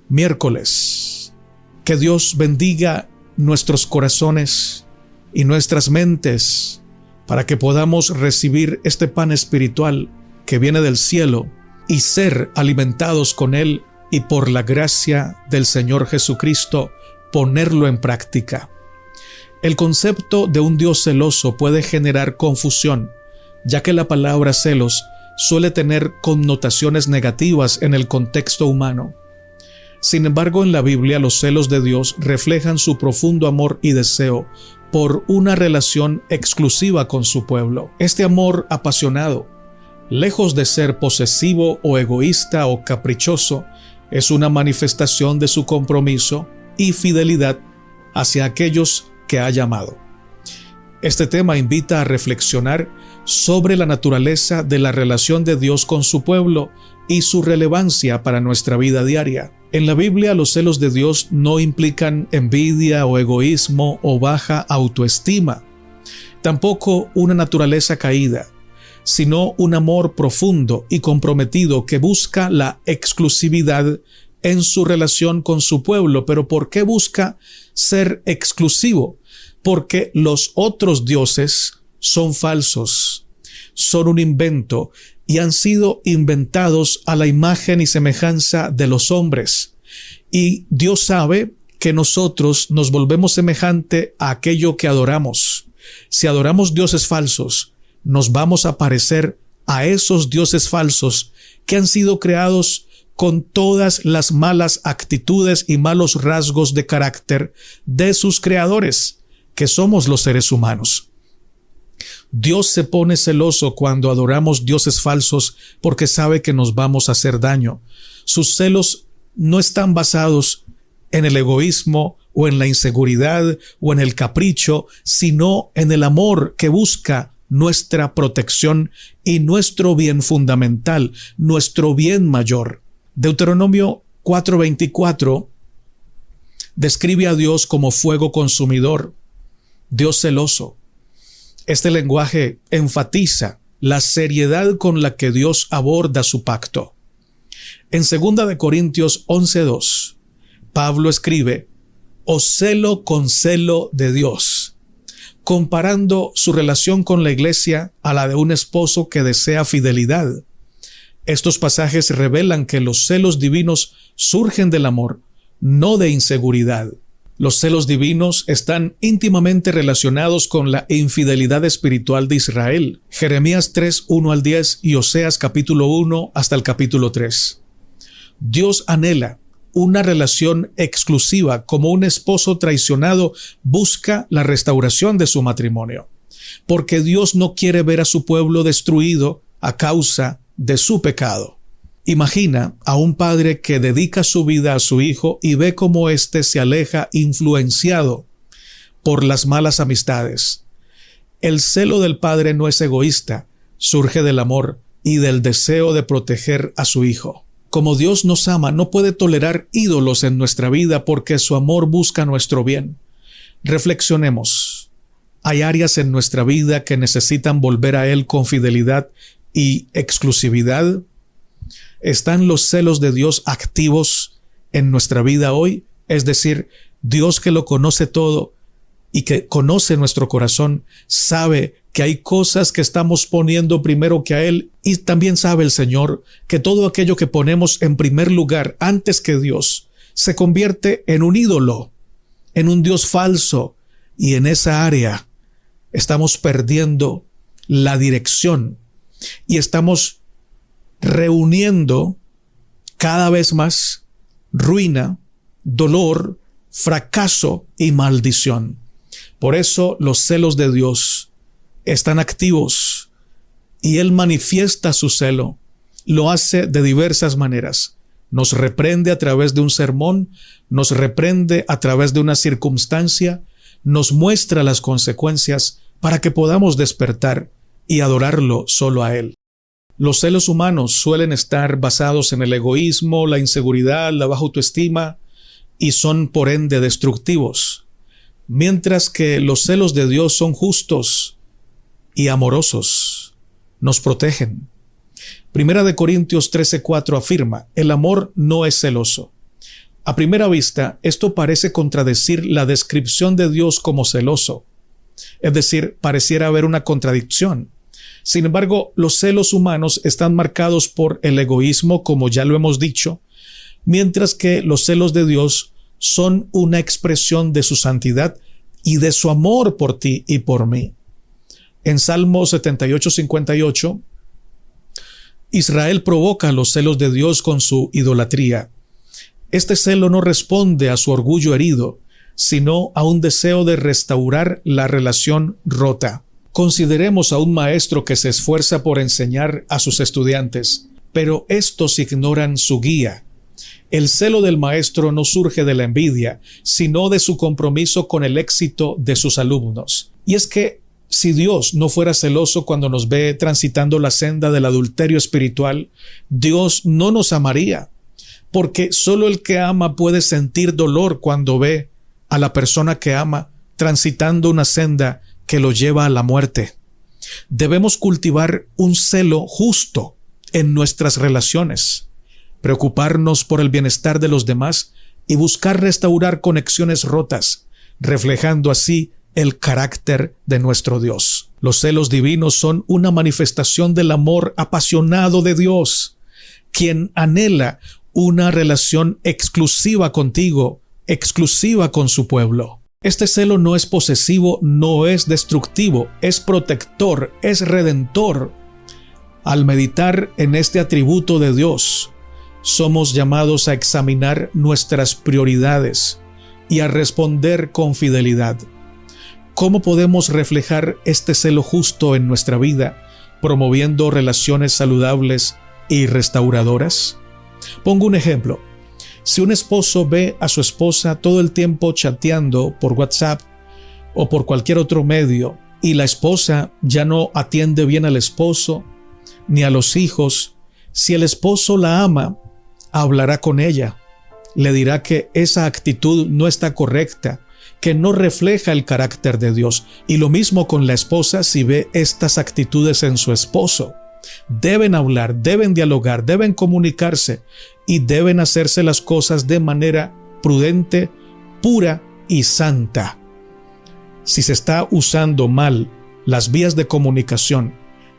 miércoles. Que Dios bendiga nuestros corazones y nuestras mentes para que podamos recibir este pan espiritual que viene del cielo y ser alimentados con él, y por la gracia del Señor Jesucristo ponerlo en práctica. El concepto de un Dios celoso puede generar confusión, ya que la palabra celos suele tener connotaciones negativas en el contexto humano. Sin embargo, en la Biblia los celos de Dios reflejan su profundo amor y deseo por una relación exclusiva con su pueblo. Este amor apasionado, lejos de ser posesivo o egoísta o caprichoso, es una manifestación de su compromiso y fidelidad hacia aquellos que ha llamado. Este tema invita a reflexionar sobre la naturaleza de la relación de Dios con su pueblo y su relevancia para nuestra vida diaria. En la Biblia, los celos de Dios no implican envidia o egoísmo o baja autoestima, tampoco una naturaleza caída, sino un amor profundo y comprometido que busca la exclusividad en su relación con su pueblo. ¿Pero por qué busca ser exclusivo? Porque los otros dioses son falsos, son un invento y han sido inventados a la imagen y semejanza de los hombres. Y Dios sabe que nosotros nos volvemos semejante a aquello que adoramos. Si adoramos dioses falsos, nos vamos a parecer a esos dioses falsos que han sido creados con todas las malas actitudes y malos rasgos de carácter de sus creadores, que somos los seres humanos. Dios se pone celoso cuando adoramos dioses falsos porque sabe que nos vamos a hacer daño. Sus celos no están basados en el egoísmo o en la inseguridad o en el capricho, sino en el amor que busca nuestra protección y nuestro bien fundamental, nuestro bien mayor. Deuteronomio 4:24 describe a Dios como fuego consumidor, Dios celoso. Este lenguaje enfatiza la seriedad con la que Dios aborda su pacto. En 2 Corintios 11:2, Pablo escribe: «Os celo con celo de Dios», comparando su relación con la iglesia a la de un esposo que desea fidelidad. Estos pasajes revelan que los celos divinos surgen del amor, no de inseguridad. Los celos divinos están íntimamente relacionados con la infidelidad espiritual de Israel. Jeremías 3:1-10 y Oseas capítulo 1 hasta el capítulo 3. Dios anhela una relación exclusiva. Como un esposo traicionado busca la restauración de su matrimonio, porque Dios no quiere ver a su pueblo destruido a causa de su pecado. Imagina a un padre que dedica su vida a su hijo y ve cómo éste se aleja influenciado por las malas amistades. El celo del padre no es egoísta, surge del amor y del deseo de proteger a su hijo. Como Dios nos ama, no puede tolerar ídolos en nuestra vida porque su amor busca nuestro bien. Reflexionemos. ¿Hay áreas en nuestra vida que necesitan volver a Él con fidelidad y exclusividad? ¿Están los celos de Dios activos en nuestra vida hoy? Es decir, Dios, que lo conoce todo y que conoce nuestro corazón, sabe que hay cosas que estamos poniendo primero que a Él, y también sabe el Señor que todo aquello que ponemos en primer lugar antes que Dios se convierte en un ídolo, en un Dios falso, y en esa área estamos perdiendo la dirección y estamos reuniendo cada vez más ruina, dolor, fracaso y maldición. Por eso los celos de Dios están activos y Él manifiesta su celo. Lo hace de diversas maneras. Nos reprende a través de un sermón, nos reprende a través de una circunstancia, nos muestra las consecuencias para que podamos despertar y adorarlo solo a Él. Los celos humanos suelen estar basados en el egoísmo, la inseguridad, la baja autoestima, y son por ende destructivos, mientras que los celos de Dios son justos y amorosos, nos protegen. 1 Corintios 13:4 afirma: el amor no es celoso. A primera vista, esto parece contradecir la descripción de Dios como celoso. Es decir, pareciera haber una contradicción. Sin embargo, los celos humanos están marcados por el egoísmo, como ya lo hemos dicho, mientras que los celos de Dios son una expresión de su santidad y de su amor por ti y por mí. En Salmo 78:58, Israel provoca los celos de Dios con su idolatría. Este celo no responde a su orgullo herido, sino a un deseo de restaurar la relación rota. Consideremos a un maestro que se esfuerza por enseñar a sus estudiantes, pero estos ignoran su guía. El celo del maestro no surge de la envidia, sino de su compromiso con el éxito de sus alumnos. Y es que si Dios no fuera celoso cuando nos ve transitando la senda del adulterio espiritual, Dios no nos amaría, porque solo el que ama puede sentir dolor cuando ve a la persona que ama transitando una senda que lo lleva a la muerte. Debemos cultivar un celo justo en nuestras relaciones, preocuparnos por el bienestar de los demás y buscar restaurar conexiones rotas, reflejando así el carácter de nuestro Dios. Los celos divinos son una manifestación del amor apasionado de Dios, quien anhela una relación exclusiva contigo, exclusiva con su pueblo. Este celo no es posesivo, no es destructivo, es protector, es redentor. Al meditar en este atributo de Dios, somos llamados a examinar nuestras prioridades y a responder con fidelidad. ¿Cómo podemos reflejar este celo justo en nuestra vida, promoviendo relaciones saludables y restauradoras? Pongo un ejemplo. Si un esposo ve a su esposa todo el tiempo chateando por WhatsApp o por cualquier otro medio, y la esposa ya no atiende bien al esposo ni a los hijos, si el esposo la ama, hablará con ella, le dirá que esa actitud no está correcta, que no refleja el carácter de Dios. Y lo mismo con la esposa si ve estas actitudes en su esposo. Deben hablar, deben dialogar, deben comunicarse y deben hacerse las cosas de manera prudente, pura y santa. Si se está usando mal las vías de comunicación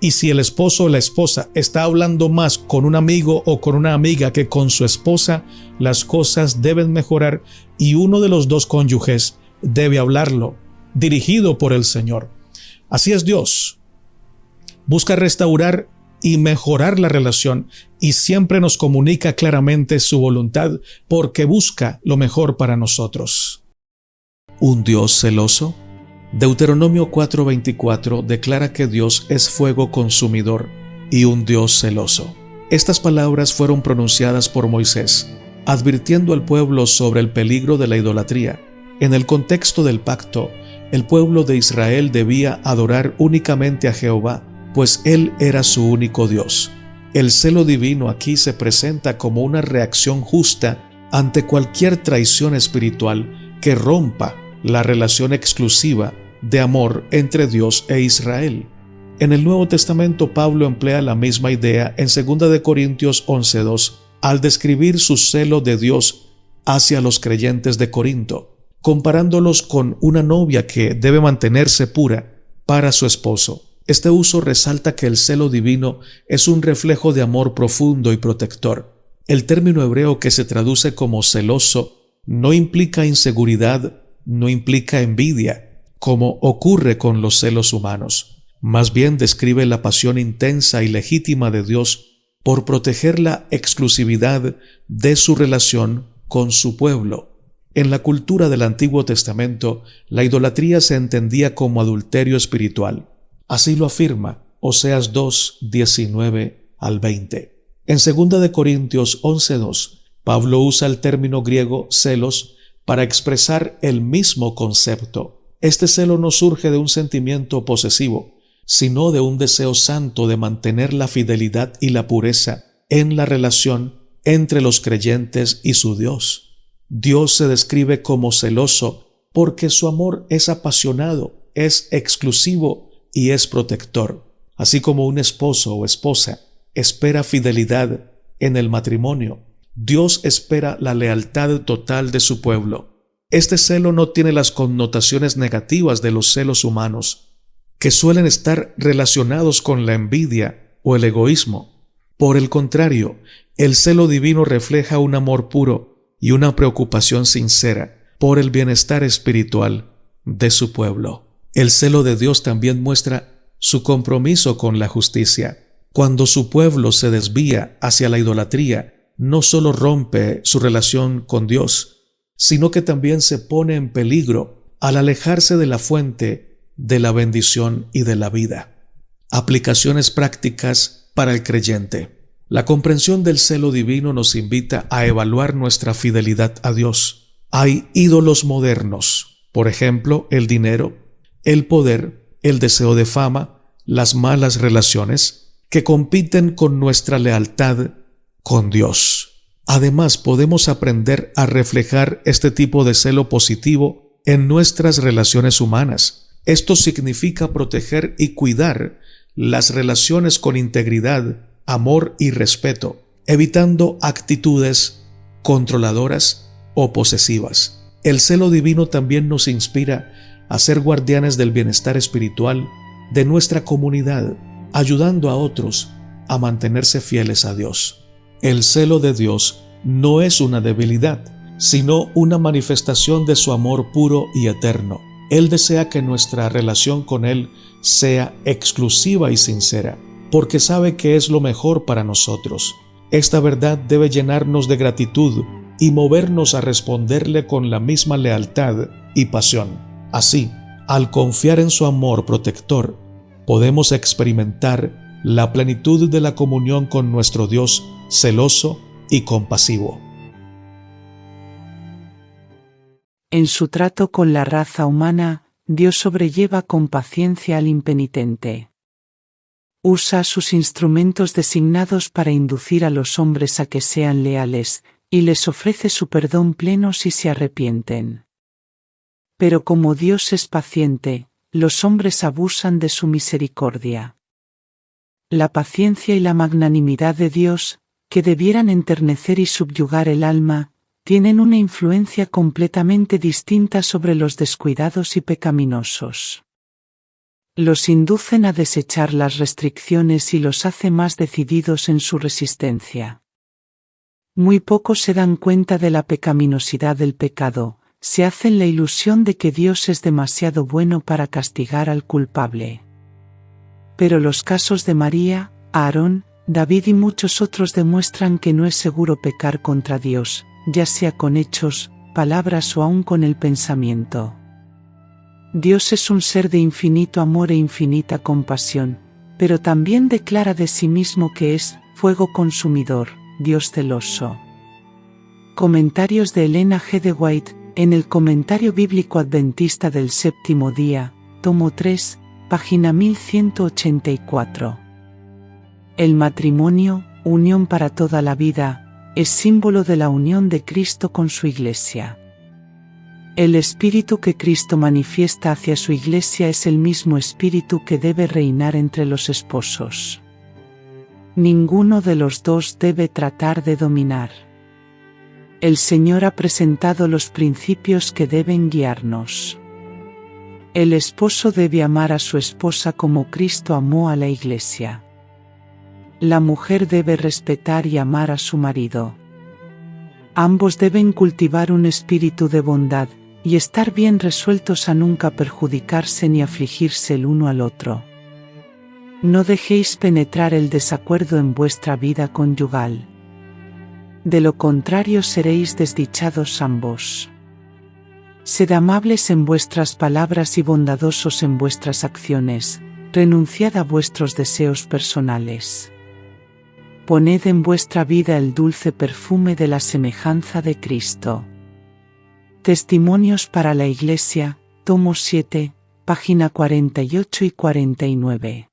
y si el esposo o la esposa está hablando más con un amigo o con una amiga que con su esposa, las cosas deben mejorar y uno de los dos cónyuges debe hablarlo, dirigido por el Señor. Así es Dios. Busca restaurar y mejorar la relación y siempre nos comunica claramente su voluntad porque busca lo mejor para nosotros. ¿Un Dios celoso? Deuteronomio 4:24 declara que Dios es fuego consumidor y un Dios celoso. Estas palabras fueron pronunciadas por Moisés, advirtiendo al pueblo sobre el peligro de la idolatría. En el contexto del pacto, el pueblo de Israel debía adorar únicamente a Jehová, pues Él era su único Dios. El celo divino aquí se presenta como una reacción justa ante cualquier traición espiritual que rompa la relación exclusiva de amor entre Dios e Israel. En el Nuevo Testamento, Pablo emplea la misma idea en 2 Corintios 11:2 al describir su celo de Dios hacia los creyentes de Corinto, comparándolos con una novia que debe mantenerse pura para su esposo. Este uso resalta que el celo divino es un reflejo de amor profundo y protector. El término hebreo que se traduce como celoso no implica inseguridad, no implica envidia, como ocurre con los celos humanos. Más bien describe la pasión intensa y legítima de Dios por proteger la exclusividad de su relación con su pueblo. En la cultura del Antiguo Testamento, la idolatría se entendía como adulterio espiritual. Así lo afirma Oseas 2:19-20. En 2 Corintios 11:2, Pablo usa el término griego celos para expresar el mismo concepto. Este celo no surge de un sentimiento posesivo, sino de un deseo santo de mantener la fidelidad y la pureza en la relación entre los creyentes y su Dios. Dios se describe como celoso porque su amor es apasionado, es exclusivo y es protector. Así como un esposo o esposa espera fidelidad en el matrimonio, Dios espera la lealtad total de su pueblo. Este celo no tiene las connotaciones negativas de los celos humanos, que suelen estar relacionados con la envidia o el egoísmo. Por el contrario, el celo divino refleja un amor puro y una preocupación sincera por el bienestar espiritual de su pueblo. El celo de Dios también muestra su compromiso con la justicia. Cuando su pueblo se desvía hacia la idolatría, no solo rompe su relación con Dios, sino que también se pone en peligro al alejarse de la fuente de la bendición y de la vida. Aplicaciones prácticas para el creyente. La comprensión del celo divino nos invita a evaluar nuestra fidelidad a Dios. Hay ídolos modernos, por ejemplo, el dinero, el poder, el deseo de fama, las malas relaciones, que compiten con nuestra lealtad con Dios. Además, podemos aprender a reflejar este tipo de celo positivo en nuestras relaciones humanas. Esto significa proteger y cuidar las relaciones con integridad, amor y respeto, evitando actitudes controladoras o posesivas. El celo divino también nos inspira a ser guardianes del bienestar espiritual de nuestra comunidad, ayudando a otros a mantenerse fieles a Dios. El celo de Dios no es una debilidad, sino una manifestación de su amor puro y eterno. Él desea que nuestra relación con Él sea exclusiva y sincera, porque sabe que es lo mejor para nosotros. Esta verdad debe llenarnos de gratitud y movernos a responderle con la misma lealtad y pasión. Así, al confiar en su amor protector, podemos experimentar la plenitud de la comunión con nuestro Dios celoso y compasivo. En su trato con la raza humana, Dios sobrelleva con paciencia al impenitente. Usa sus instrumentos designados para inducir a los hombres a que sean leales, y les ofrece su perdón pleno si se arrepienten. Pero como Dios es paciente, los hombres abusan de su misericordia. La paciencia y la magnanimidad de Dios, que debieran enternecer y subyugar el alma, tienen una influencia completamente distinta sobre los descuidados y pecaminosos. Los inducen a desechar las restricciones y los hace más decididos en su resistencia. Muy pocos se dan cuenta de la pecaminosidad del pecado, se hacen la ilusión de que Dios es demasiado bueno para castigar al culpable. Pero los casos de María, Aarón, David y muchos otros demuestran que no es seguro pecar contra Dios, ya sea con hechos, palabras o aún con el pensamiento. Dios es un ser de infinito amor e infinita compasión, pero también declara de sí mismo que es fuego consumidor, Dios celoso. Comentarios de Elena G. de White, en el Comentario Bíblico Adventista del Séptimo Día, tomo 3, página 1184. El matrimonio, unión para toda la vida, es símbolo de la unión de Cristo con su Iglesia. El espíritu que Cristo manifiesta hacia su Iglesia es el mismo espíritu que debe reinar entre los esposos. Ninguno de los dos debe tratar de dominar. El Señor ha presentado los principios que deben guiarnos. El esposo debe amar a su esposa como Cristo amó a la Iglesia. La mujer debe respetar y amar a su marido. Ambos deben cultivar un espíritu de bondad y estar bien resueltos a nunca perjudicarse ni afligirse el uno al otro. No dejéis penetrar el desacuerdo en vuestra vida conyugal. De lo contrario seréis desdichados ambos. Sed amables en vuestras palabras y bondadosos en vuestras acciones, renunciad a vuestros deseos personales. Poned en vuestra vida el dulce perfume de la semejanza de Cristo. Testimonios para la Iglesia, tomo 7, página 48 y 49.